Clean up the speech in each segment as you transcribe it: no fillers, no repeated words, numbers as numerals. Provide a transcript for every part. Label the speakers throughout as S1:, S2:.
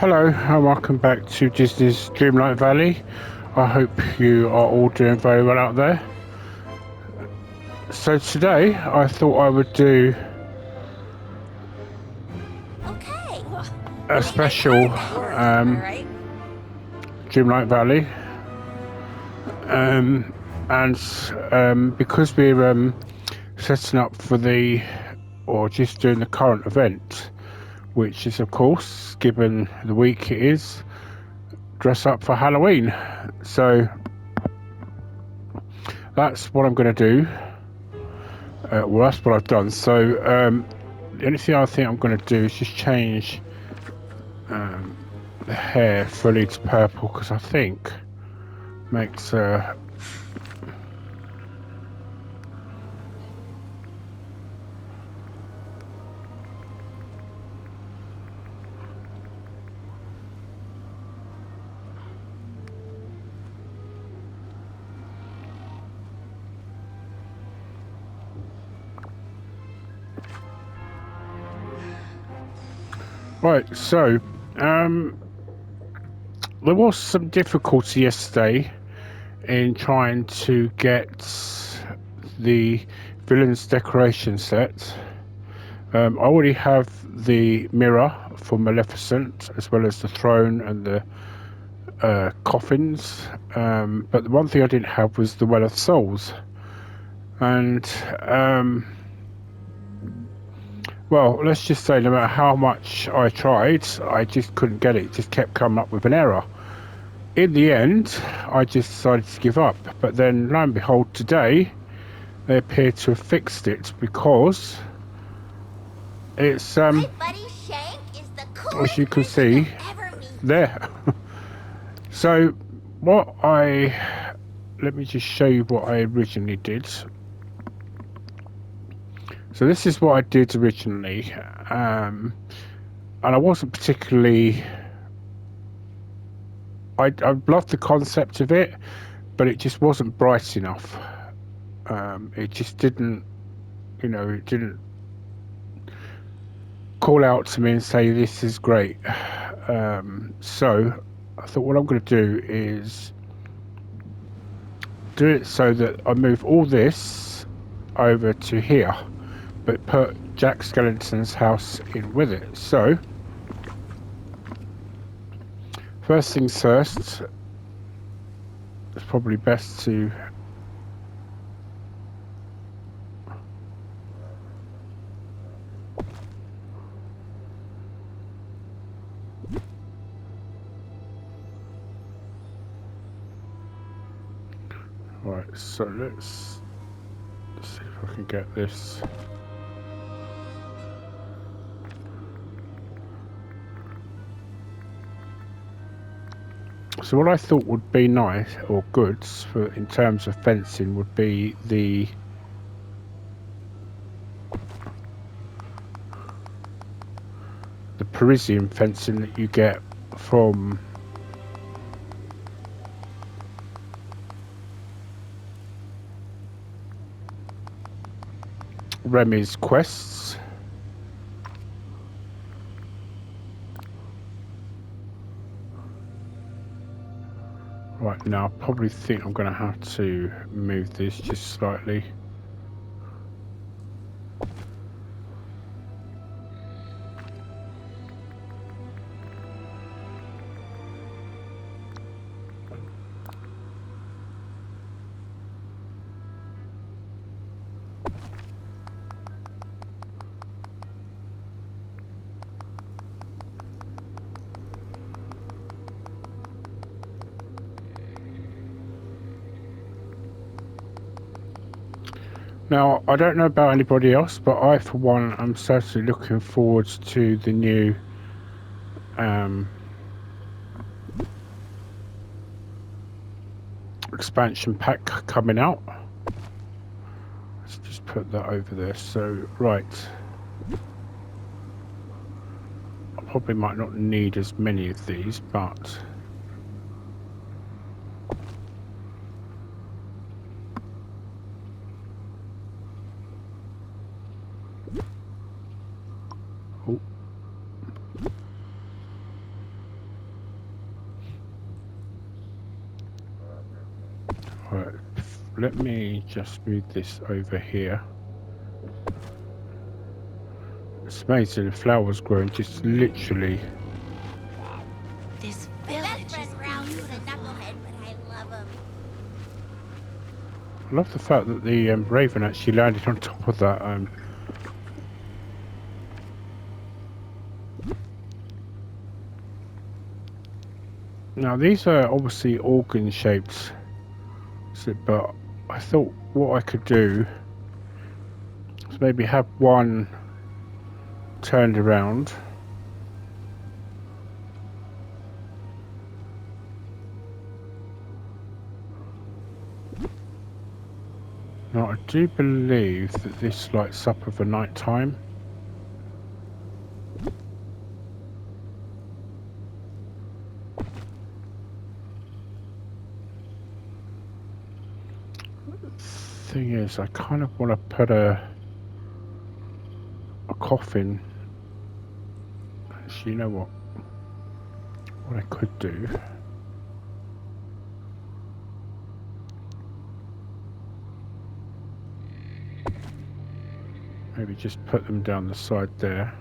S1: Hello and welcome back to Disney's Dreamlight Valley. I hope you are all doing very well out there. So today I thought I would do a special Dreamlight Valley, and because we're setting up for just doing the current event, which is of course, given the week it is, dress up for Halloween. So that's what I'm going to do. Well, that's what I've done. So the only thing I think I'm going to do is just change the hair fully to purple, because I think makes right. So there was some difficulty yesterday in trying to get the villain's decoration set. I already have the mirror for Maleficent, as well as the throne and the coffins, but the one thing I didn't have was the Well of Souls. And well, let's just say no matter how much I tried, I just couldn't get it. It just kept coming up with an error. In the end, I just decided to give up. But then, lo and behold, today they appear to have fixed it, because it's as you can see there. So let me just show you what I originally did. So this is what I did originally, and I wasn't particularly... I loved the concept of it, but it just wasn't bright enough. It just didn't, it didn't call out to me and say this is great. So I thought what I'm going to do is do it so that I move all this over to here, but put Jack Skellington's house in with it. So first things first, it's probably best to so let's see if I can get this. So what I thought would be nice or good in terms of fencing would be the Parisian fencing that you get from Remy's quests. Right, now I probably think I'm going to have to move this just slightly. Now, I don't know about anybody else, but I, for one, am certainly looking forward to the new expansion pack coming out. Let's just put that over there. So, right. I probably might not need as many of these, but... let me just move this over here. It's amazing, the flowers growing just literally.
S2: This village is beautiful.
S1: I love the fact that the raven actually landed on top of that. Now these are obviously organ shaped, but I thought what I could do is maybe have one turned around. Now I do believe that this lights up over night time. Thing is, I kind of want to put a coffin. Actually, you know what? What I could do. Maybe just put them down the side there.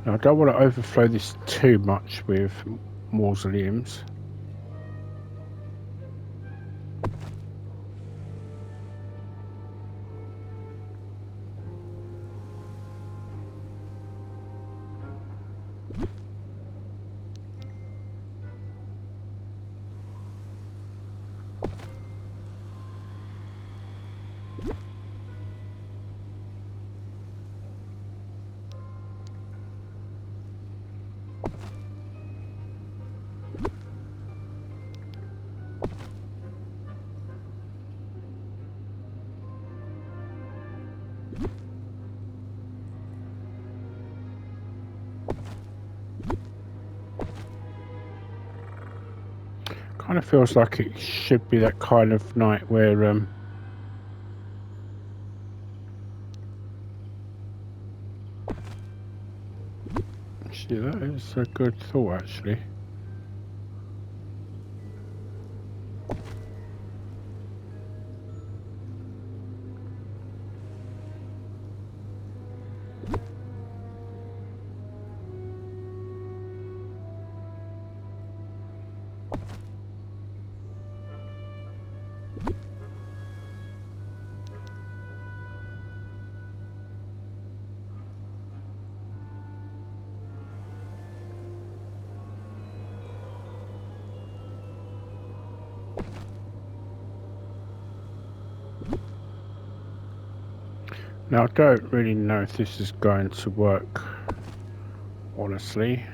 S1: Now I don't want to overflow this too much with mausoleums. Kind of feels like it should be that kind of night where actually that is a good thought actually. Now I don't really know if this is going to work, honestly.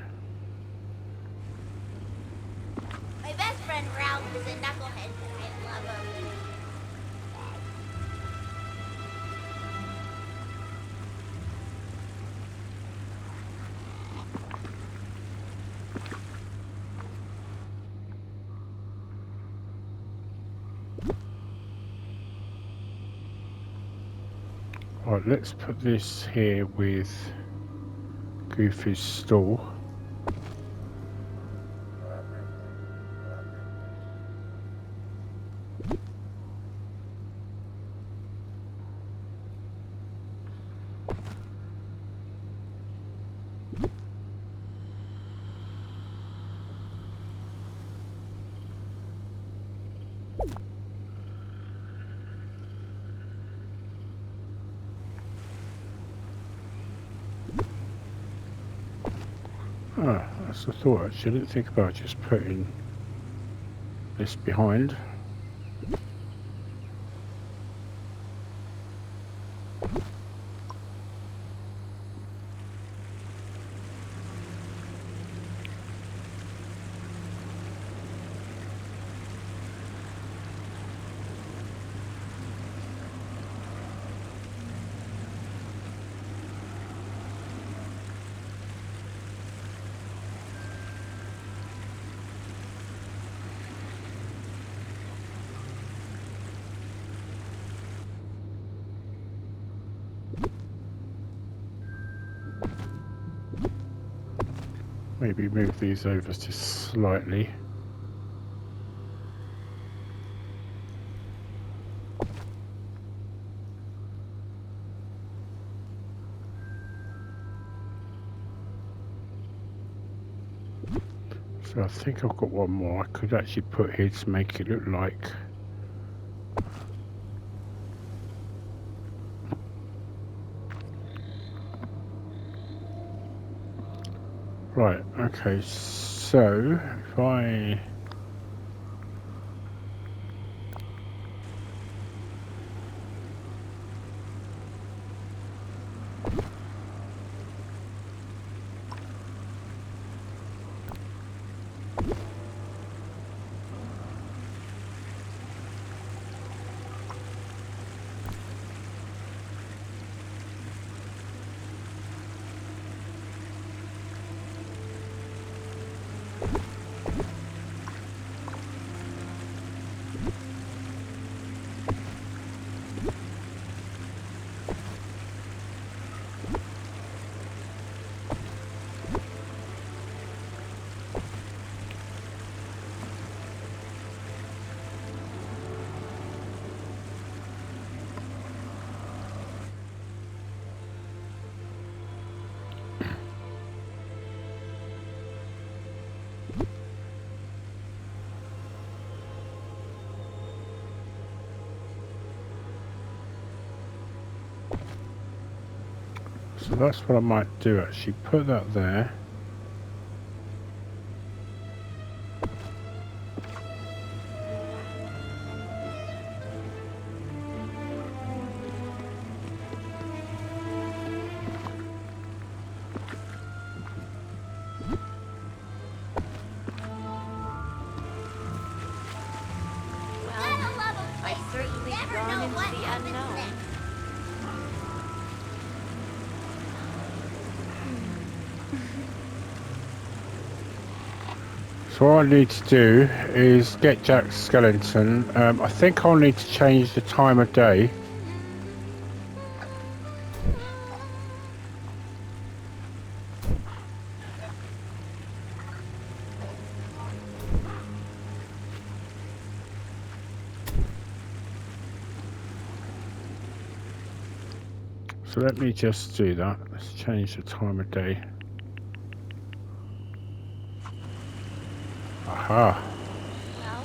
S3: My best friend Ralph is a knucklehead, but I love him.
S1: Right, let's put this here with Goofy's stall. Ah, that's the thought actually. I didn't think about just putting this behind. maybe move these over just slightly. So I think I've got one more. I could actually put here to make it look like. Right, okay, so if I so that's what I might do actually. Put that there.
S3: Gotta love a place
S2: I've
S3: where you
S2: certainly
S3: never
S2: gone
S3: know
S2: into
S3: what
S2: the
S3: happens
S2: unknown.
S3: next.
S1: So what I need to do is get Jack Skellington. I think I'll need to change the time of day. So let me just do that. Let's change the time of day. Aha.
S2: Well,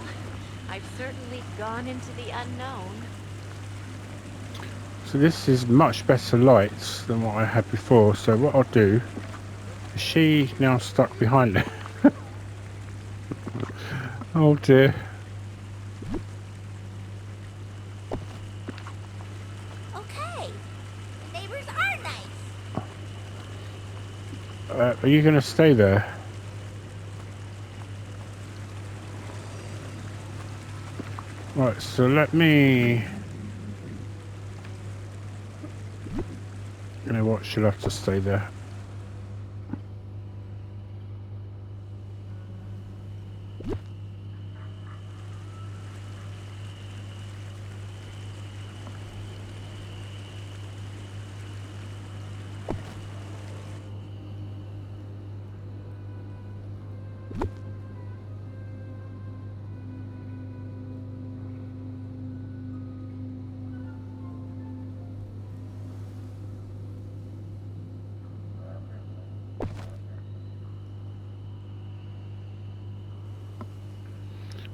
S2: I've certainly gone into the unknown.
S1: So this is much better lights than what I had before. So what I'll do, is she now stuck behind it? Oh dear.
S3: Okay. The neighbors are nice.
S1: Are you going to stay there? Right, so let me... You know what, she'll have to stay there.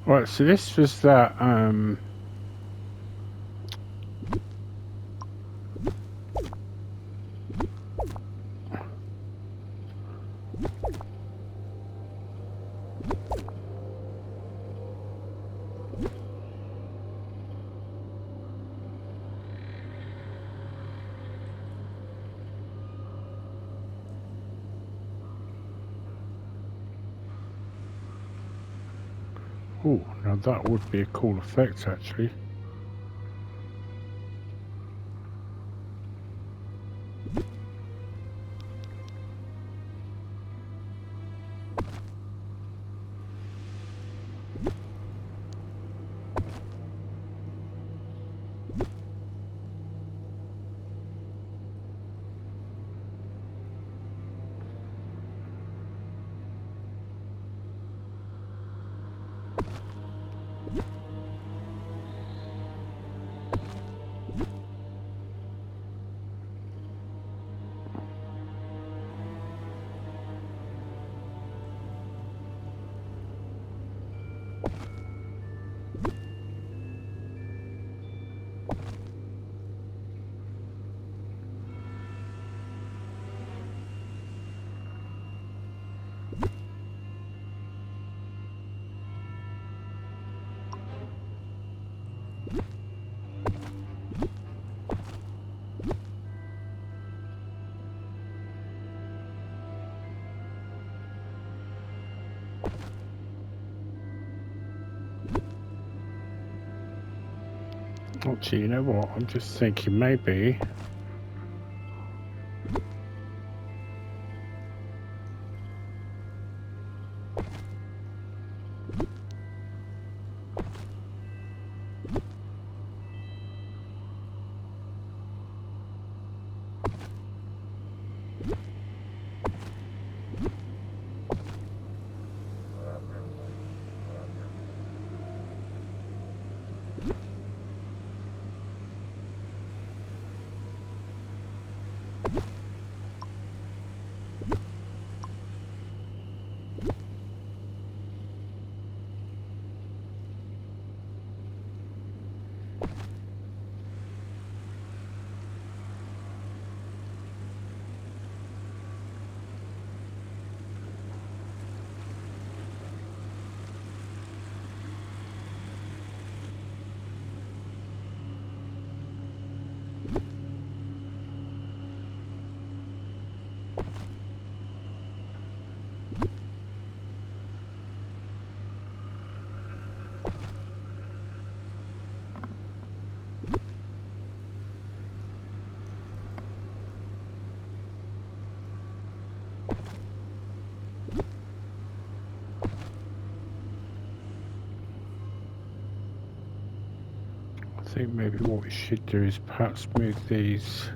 S1: Right, so this was that, oh, now that would be a cool effect actually. Actually, you know what? I'm just thinking maybe. I think maybe what we should do is perhaps move these.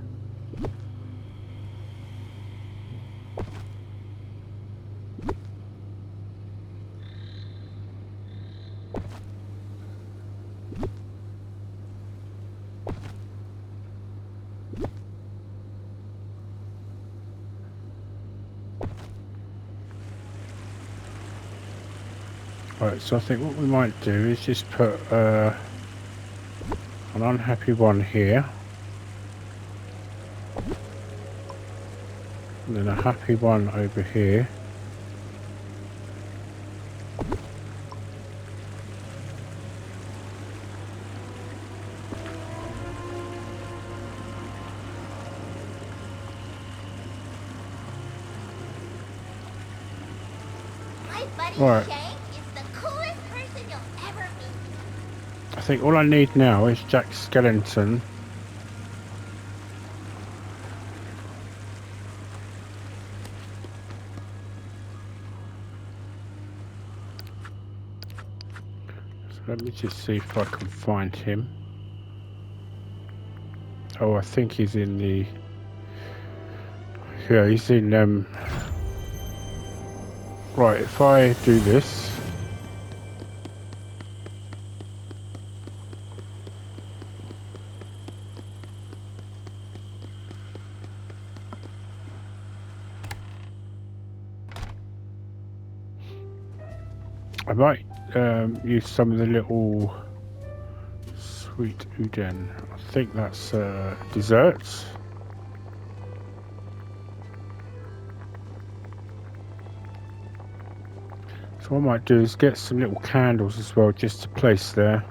S1: Right, so I think what we might do is just put an unhappy one here. And then a happy one over here.
S3: My buddy
S1: Right.
S3: Shank is the coolest person you'll ever meet.
S1: I think all I need now is Jack Skellington. So let me just see if I can find him. Oh, I think he's in the... Yeah, he's in... Right, if I do this... I might use some of the little sweet udon. I think that's desserts. So what I might do is get some little candles as well, just to place there.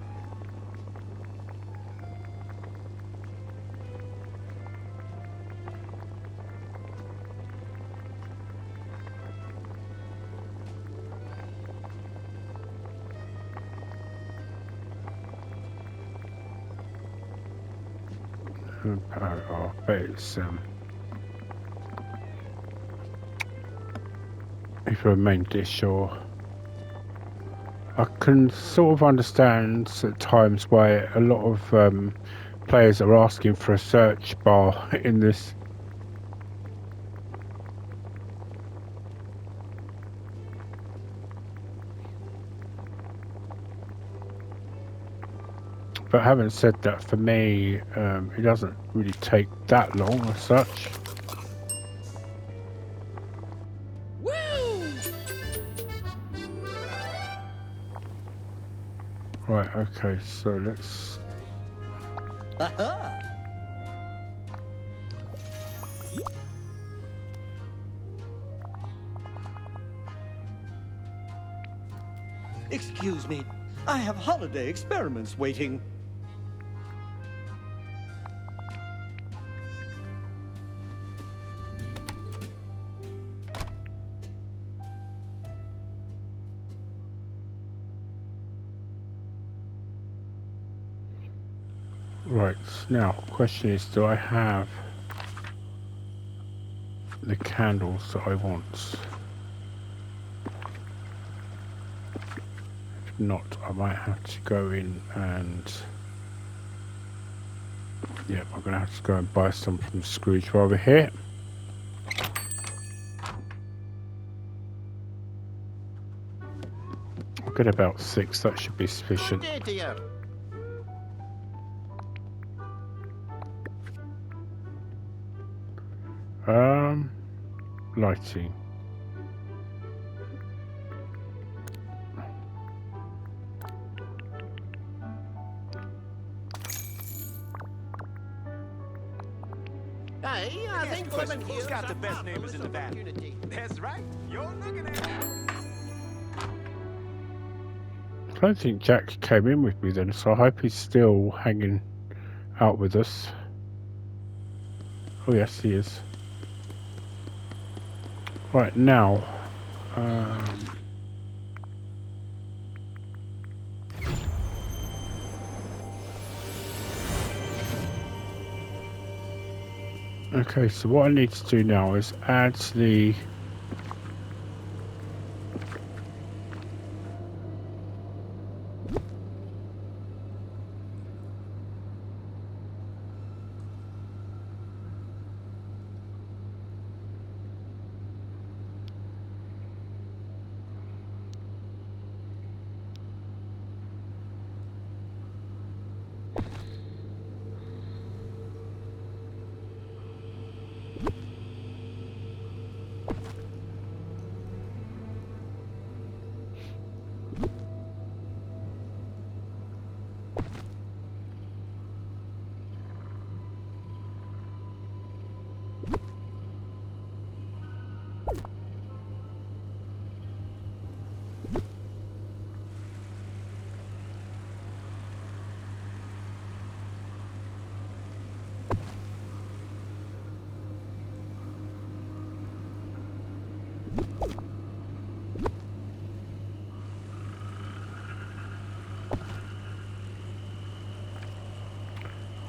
S1: I bet it's either a main dish or... I can sort of understand at times why a lot of players are asking for a search bar in this. But having said that, for me, it doesn't really take that long as such. Right, okay, so let's...
S4: Aha! Excuse me, I have holiday experiments waiting.
S1: Right, now, question is, do I have the candles that I want? If not, I might have to go in and... yeah, I'm going to have to go and buy some from Scrooge over here. I'll get about 6, that should be sufficient.
S5: Good day to you.
S1: Lighting.
S5: Hey, I think
S6: Who's got the best neighbors in the valley? That's right. You're looking at it.
S1: I don't think Jack came in with me then, so I hope he's still hanging out with us. Oh yes, he is. Right, now... okay, so what I need to do now is add the...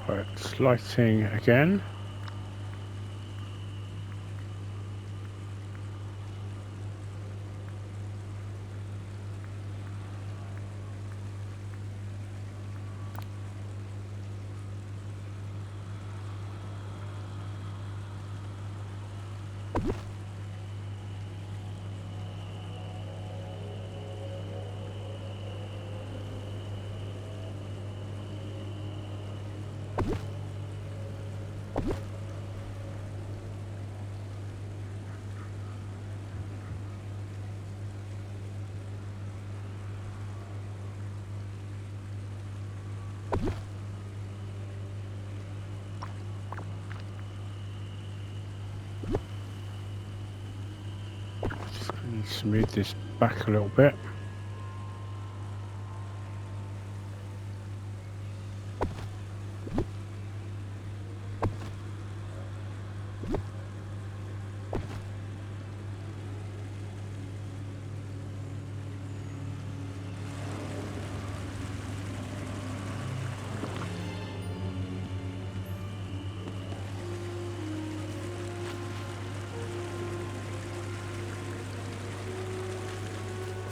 S1: Right, lighting again. Just going to smooth this back a little bit.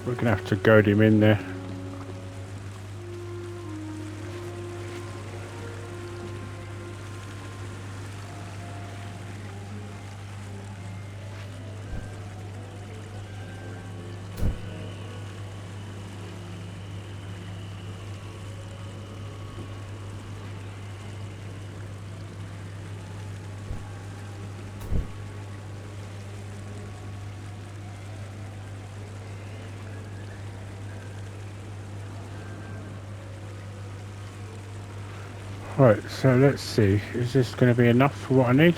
S1: We're going to have to goad him in there. Right, so let's see. Is this going to be enough for what I need?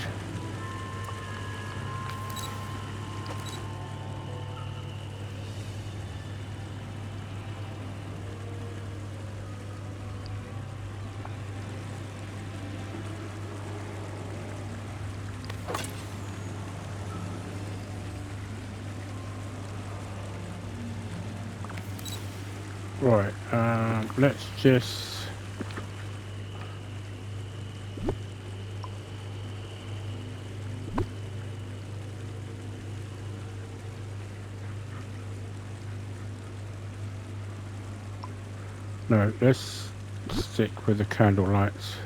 S1: Right, let's just... No, let's stick with the candle lights.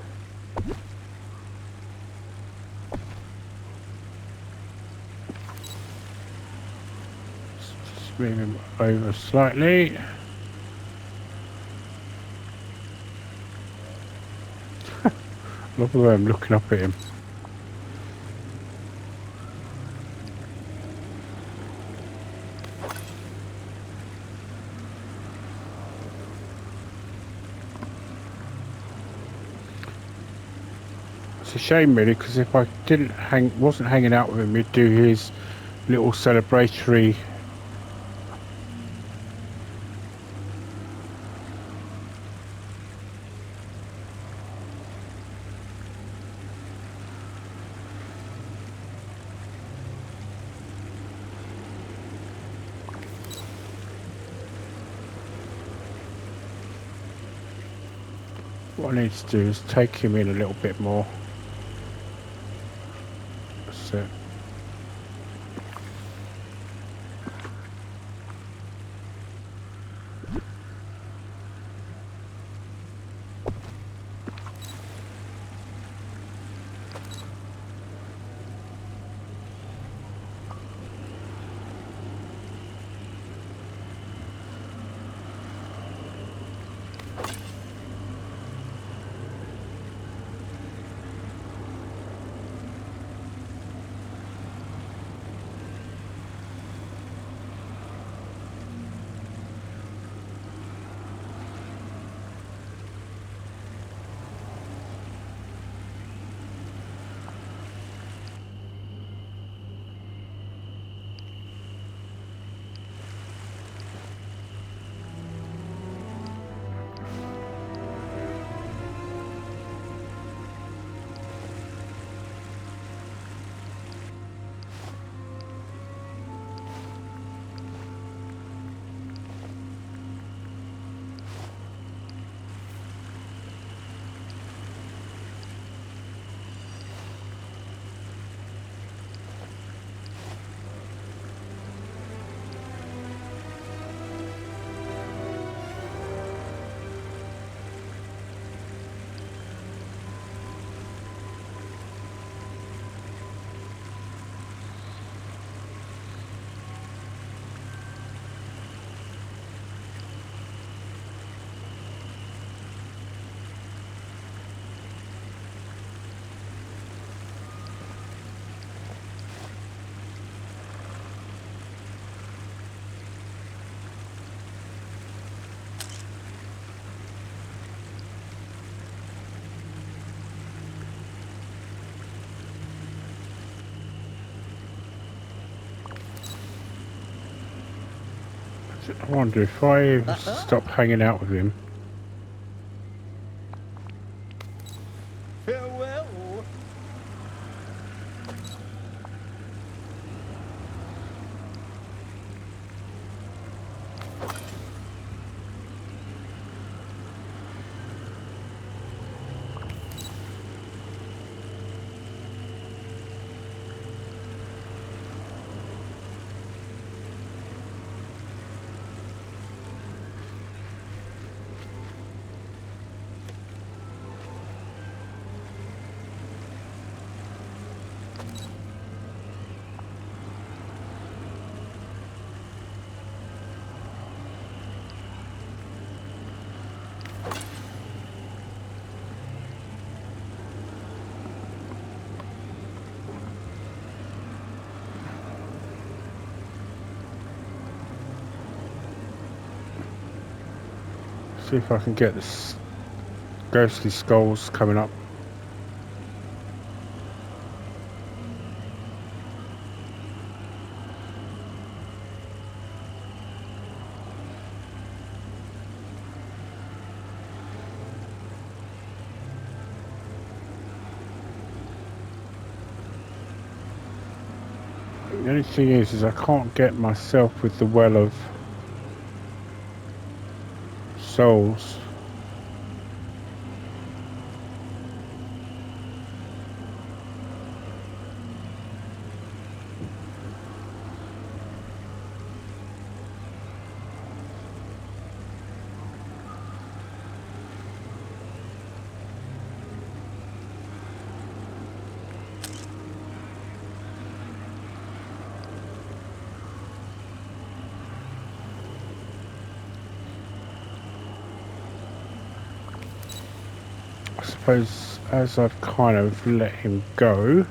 S1: Just move him over slightly. Love the way I'm looking up at him. It's a shame really, because if I wasn't hanging out with him, he'd do his little celebratory what I need to do is take him in a little bit more. That's it. I wonder if I stop hanging out with him.
S4: Farewell.
S1: See if I can get this ghostly skulls coming up. The only thing is I can't get myself with the well of souls. suppose as I've kind of let him go,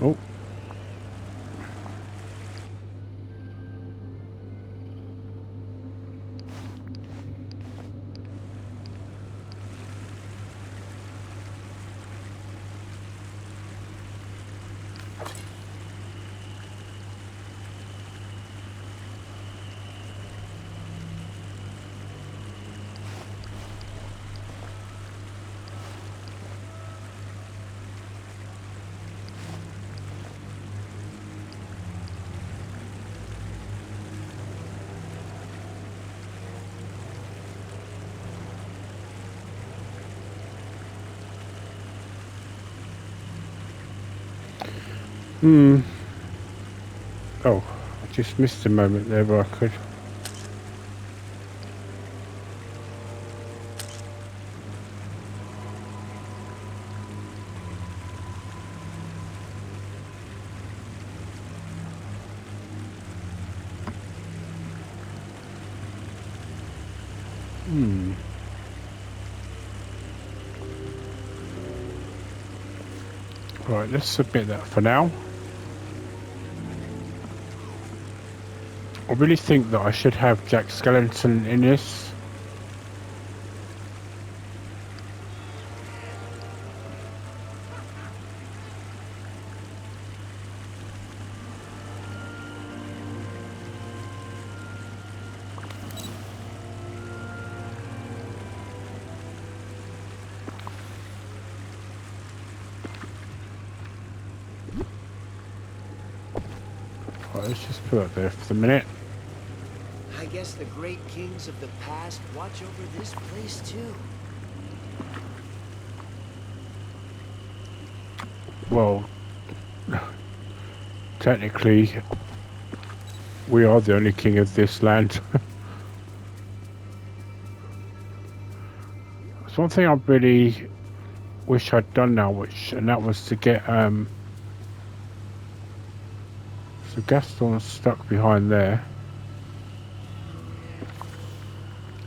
S1: oh, oh, I just missed a moment there where I could. Right, let's submit that for now. I really think that I should have Jack Skellington in this. Right, let's just put it there for the minute.
S5: I guess the great kings of the past watch over this place too.
S1: Well, technically, we are the only king of this land. There's one thing I really wish I'd done now, and that was to get so Gaston's stuck behind there.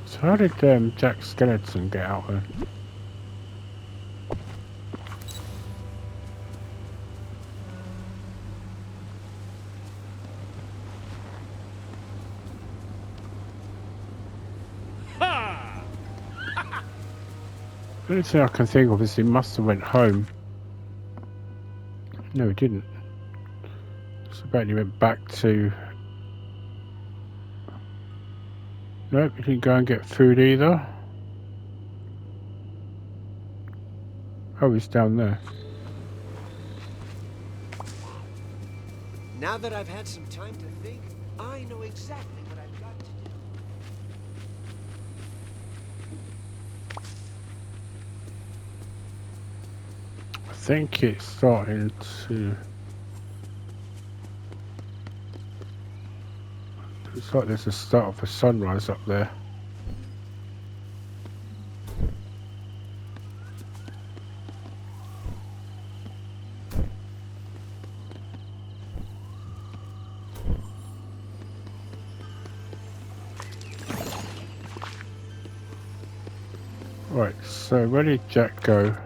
S1: So how did Jack Skellington get out there? The only thing I can think of is he must have went home. No, he didn't. So bet he went back to... Nope, he didn't go and get food either. Oh, he's down there.
S5: Now that I've had some time to think, I know exactly what I've got to do.
S1: I think it's starting to... Looks like there's a start of a sunrise up there. Right, so where did Jack go?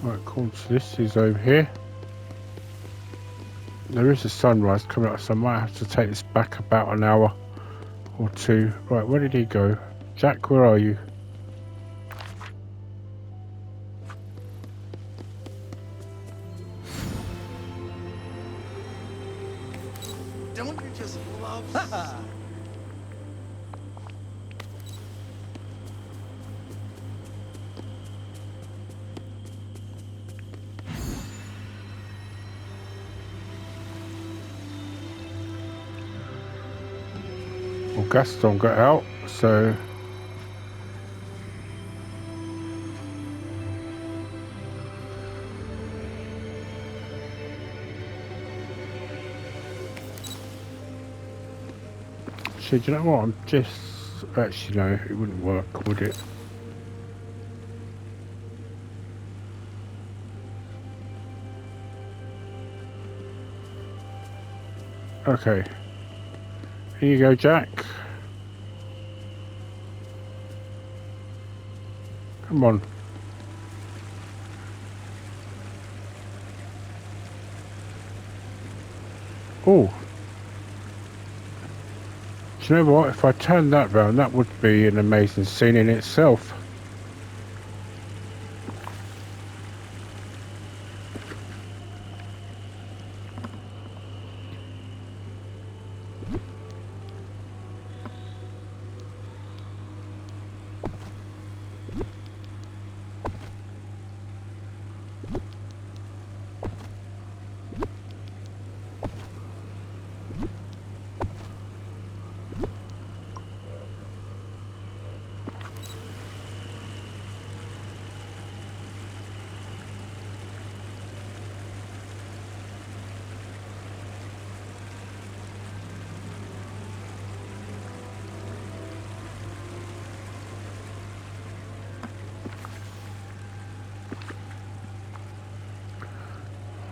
S1: Right, cool, so this is over here. There is a sunrise coming up, so I might have to take this back about an hour or two. Right, where did he go? Jack, where are you?
S5: Don't you just love...
S1: Well, Gaston got out, so... Actually, do you know what? I'm just... Actually, no, it wouldn't work, would it? Okay. Here you go, Jack. Come on. Oh. Do you know what? If I turn that round, that would be an amazing scene in itself.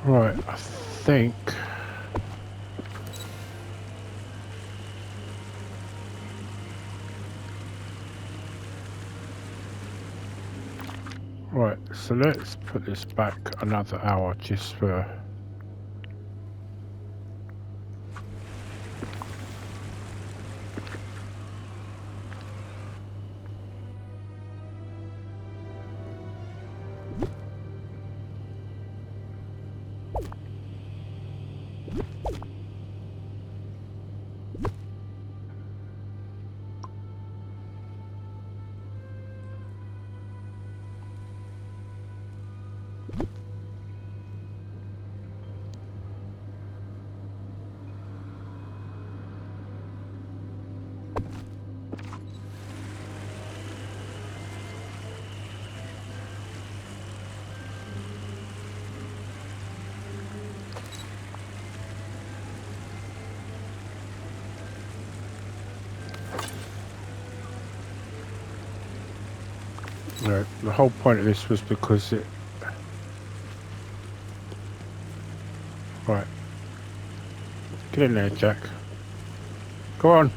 S1: Right, I think... Right, so let's put this back another hour just for... No, the whole point of this was because it... Right. Get in there, Jack. Go on.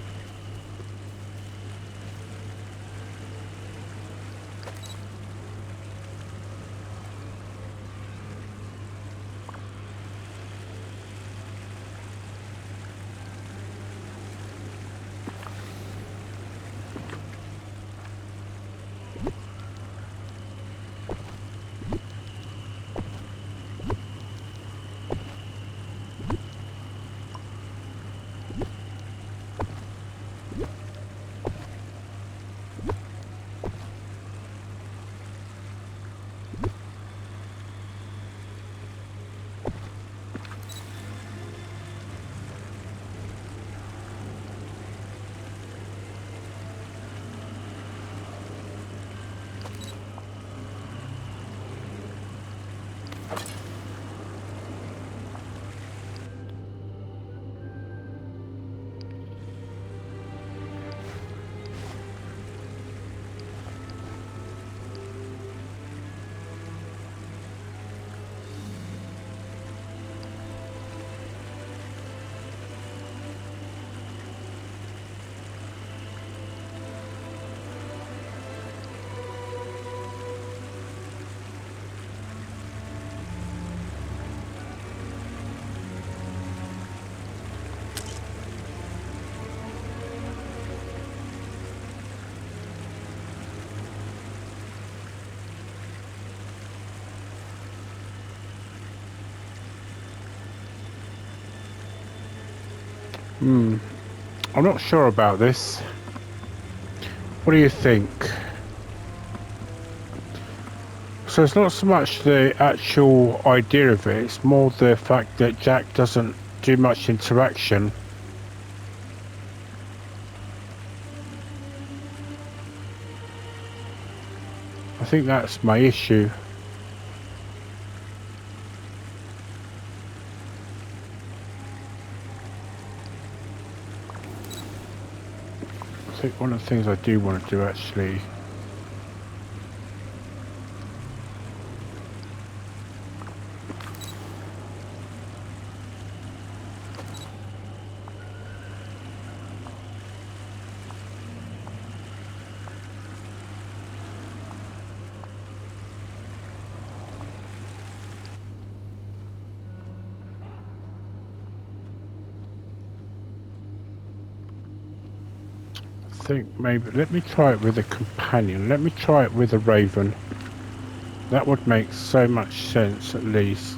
S1: I'm not sure about this. What do you think? So it's not so much the actual idea of it, it's more the fact that Jack doesn't do much interaction. I think that's my issue. think one of the things I do want to do actually. Think maybe let me try it with a companion. Let me try it with a raven. That would make so much sense at least.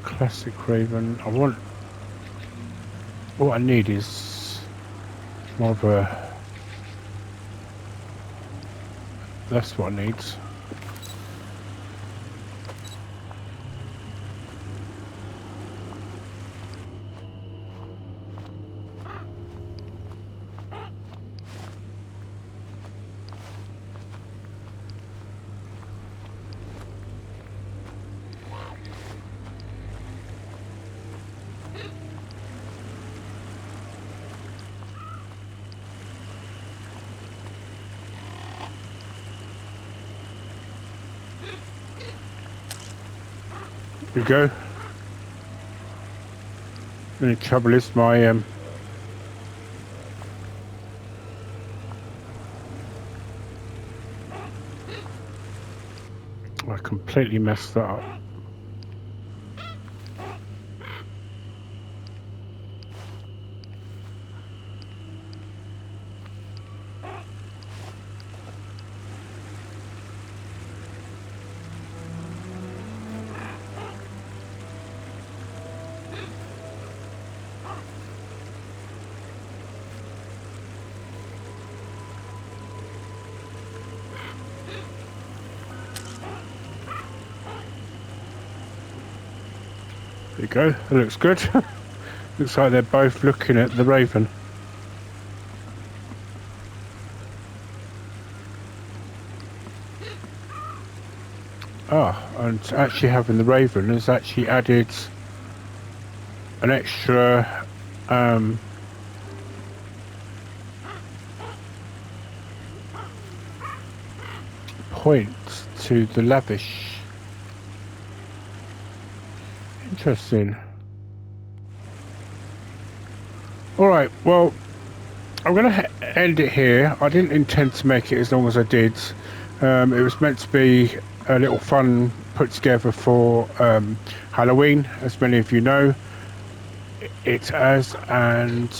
S1: Classic raven. I want, what I need is more of a, that's what I need. Here we go. The only trouble is my I completely messed that up. There you go, that looks good. Looks like they're both looking at the raven. Ah, and actually having the raven has actually added an extra point to the lavish. Interesting. Alright, well, I'm going to end it here. I didn't intend to make it as long as I did. It was meant to be a little fun put together for Halloween, as many of you know. It has, and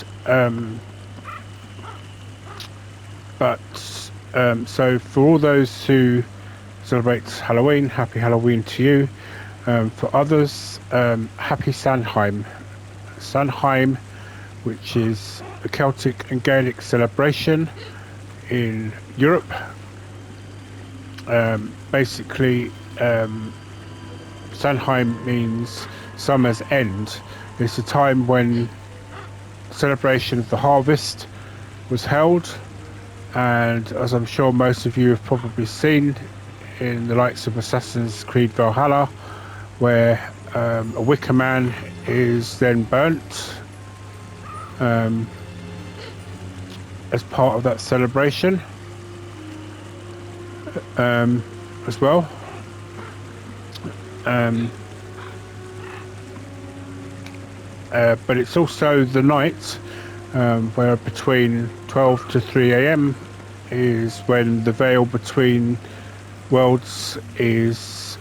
S1: so for all those who celebrate Halloween, happy Halloween to you. For others, happy Sanheim. Sanheim, which is a Celtic and Gaelic celebration in Europe. Basically, Sanheim means summer's end. It's a time when celebration of the harvest was held, and as I'm sure most of you have probably seen in the likes of Assassin's Creed Valhalla, where a wicker man is then burnt as part of that celebration as well. But it's also the night where between 12 to 3 AM is when the veil between worlds is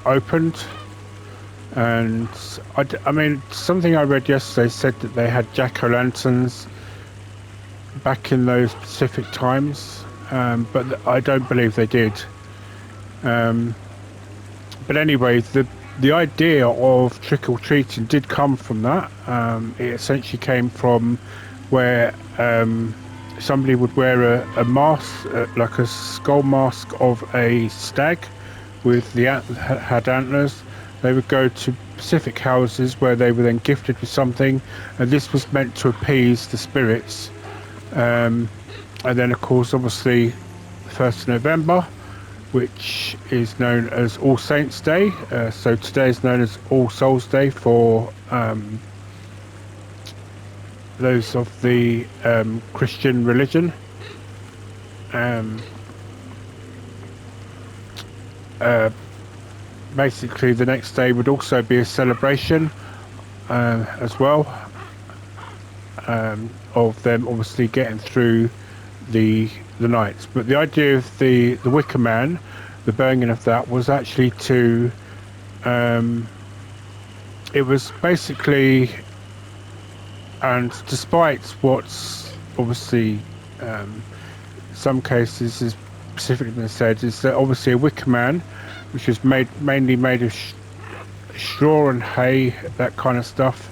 S1: opened. And I mean, something I read yesterday said that they had jack-o'-lanterns back in those specific times, but I don't believe they did. But anyway, the idea of trick-or-treating did come from that. It essentially came from where somebody would wear a mask, like a skull mask of a stag with had antlers. They would go to specific houses where they were then gifted with something, and this was meant to appease the spirits. And then, of course, obviously, 1st of November, which is known as All Saints Day. So today is known as All Souls Day for those of the Christian religion. Basically, the next day would also be a celebration as well, of them obviously getting through the nights. But the idea of the Wicker Man, the burning of that, was actually to it was basically, and despite what's obviously some cases is specifically been said, is that obviously a Wicker Man, which is mainly made of straw and hay, that kind of stuff,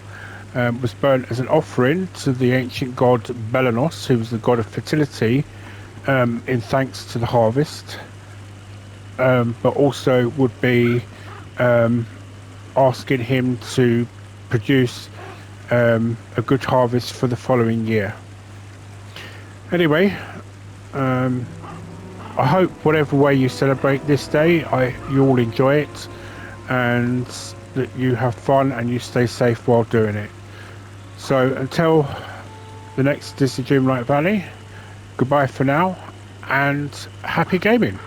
S1: was burnt as an offering to the ancient god Belanos, who was the god of fertility, in thanks to the harvest, but also would be asking him to produce a good harvest for the following year. Anyway, I hope whatever way you celebrate this day, you all enjoy it, and that you have fun and you stay safe while doing it. So until the next Disney Dreamlight Valley, goodbye for now, and happy gaming.